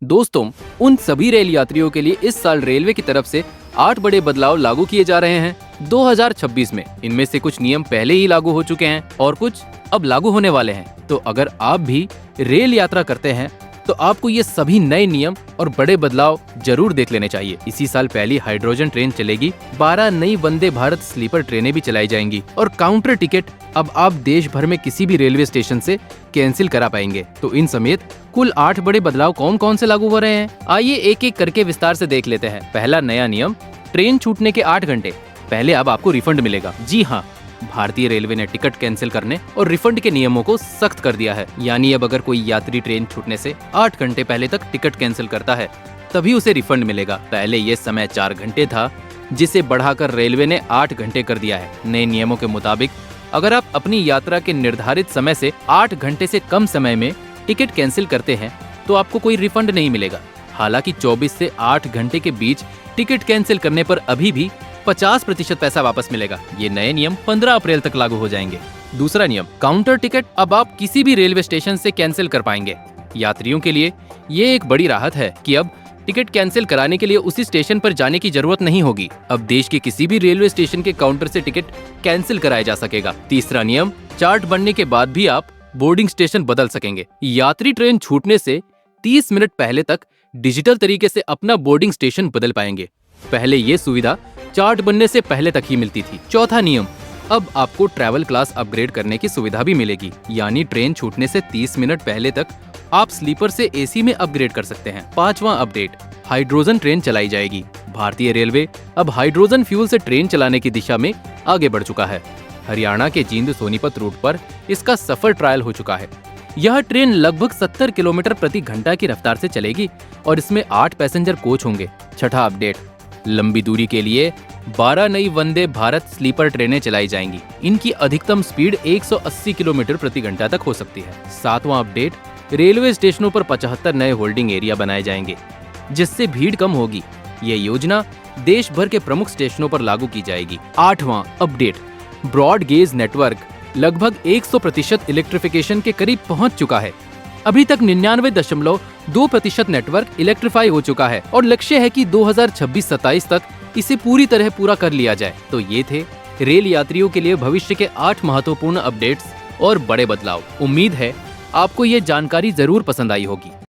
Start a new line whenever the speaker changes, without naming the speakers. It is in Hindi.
दोस्तों, उन सभी रेल यात्रियों के लिए इस साल रेलवे की तरफ से 8 बड़े बदलाव लागू किए जा रहे हैं 2026 में। इनमें से कुछ नियम पहले ही लागू हो चुके हैं और कुछ अब लागू होने वाले हैं। तो अगर आप भी रेल यात्रा करते हैं तो आपको ये सभी नए नियम और बड़े बदलाव जरूर देख लेने चाहिए। इसी साल पहली हाइड्रोजन ट्रेन चलेगी, 12 नई वंदे भारत स्लीपर ट्रेनें भी चलाई जाएंगी और काउंटर टिकट अब आप देश भर में किसी भी रेलवे स्टेशन से कैंसिल करा पाएंगे। तो इन समेत कुल 8 बड़े बदलाव कौन कौन से लागू हो रहे हैं, आइए एक एक करके विस्तार से देख लेते हैं। पहला नया नियम, ट्रेन छूटने के 8 घंटे पहले अब आपको रिफंड मिलेगा। जी हाँ, भारतीय रेलवे ने टिकट कैंसिल करने और रिफंड के नियमों को सख्त कर दिया है। यानी अब अगर कोई यात्री ट्रेन छूटने से 8 घंटे पहले तक टिकट कैंसिल करता है तभी उसे रिफंड मिलेगा। पहले ये समय 4 घंटे था, जिसे बढ़ाकर रेलवे ने 8 घंटे कर दिया है। नए नियमों के मुताबिक अगर आप अपनी यात्रा के निर्धारित समय से 8 घंटे से कम समय में टिकट कैंसिल करते हैं तो आपको कोई रिफंड नहीं मिलेगा। हालांकि 24 से 8 घंटे के बीच टिकट कैंसिल करने पर अभी भी 50% पैसा वापस मिलेगा। ये नए नियम 15 अप्रैल तक लागू हो जाएंगे। दूसरा नियम, काउंटर टिकट अब आप किसी भी रेलवे स्टेशन से कैंसिल कर पाएंगे। यात्रियों के लिए ये एक बड़ी राहत है कि अब टिकट कैंसिल कराने के लिए उसी स्टेशन पर जाने की जरूरत नहीं होगी। अब देश के किसी भी रेलवे स्टेशन के काउंटर से टिकट कैंसिल कराया जा सकेगा। तीसरा नियम, चार्ट बनने के बाद भी आप बोर्डिंग स्टेशन बदल सकेंगे। यात्री ट्रेन छूटने से 30 मिनट पहले तक डिजिटल तरीके से अपना बोर्डिंग स्टेशन बदल पाएंगे। पहले ये सुविधा चार्ट बनने से पहले तक ही मिलती थी। चौथा नियम, अब आपको ट्रैवल क्लास अपग्रेड करने की सुविधा भी मिलेगी। यानी ट्रेन छूटने से 30 मिनट पहले तक आप स्लीपर से एसी में अपग्रेड कर सकते हैं। पांचवा अपडेट, हाइड्रोजन ट्रेन चलाई जाएगी। भारतीय रेलवे अब हाइड्रोजन फ्यूल से ट्रेन चलाने की दिशा में आगे बढ़ चुका है। हरियाणा के जींद सोनीपत रूट पर इसका सफर ट्रायल हो चुका है। यह ट्रेन लगभग 70 किलोमीटर प्रति घंटा की रफ्तार से चलेगी और इसमें 8 पैसेंजर कोच होंगे। छठा अपडेट, लंबी दूरी के लिए 12 नई वंदे भारत स्लीपर ट्रेनें चलाई जाएंगी। इनकी अधिकतम स्पीड 180 किलोमीटर प्रति घंटा तक हो सकती है। सातवां अपडेट, रेलवे स्टेशनों पर 75 नए होल्डिंग एरिया बनाए जाएंगे, जिससे भीड़ कम होगी। ये योजना देश भर के प्रमुख स्टेशनों पर लागू की जाएगी। आठवां अपडेट, ब्रॉड गेज नेटवर्क लगभग 100% इलेक्ट्रिफिकेशन के करीब पहुंच चुका है। अभी तक 99.2% नेटवर्क इलेक्ट्रीफाई हो चुका है और लक्ष्य है कि 2026-27 तक इसे पूरी तरह पूरा कर लिया जाए। तो ये थे रेल यात्रियों के लिए भविष्य के 8 महत्वपूर्ण अपडेट्स और बड़े बदलाव। उम्मीद है आपको ये जानकारी जरूर पसंद आई होगी।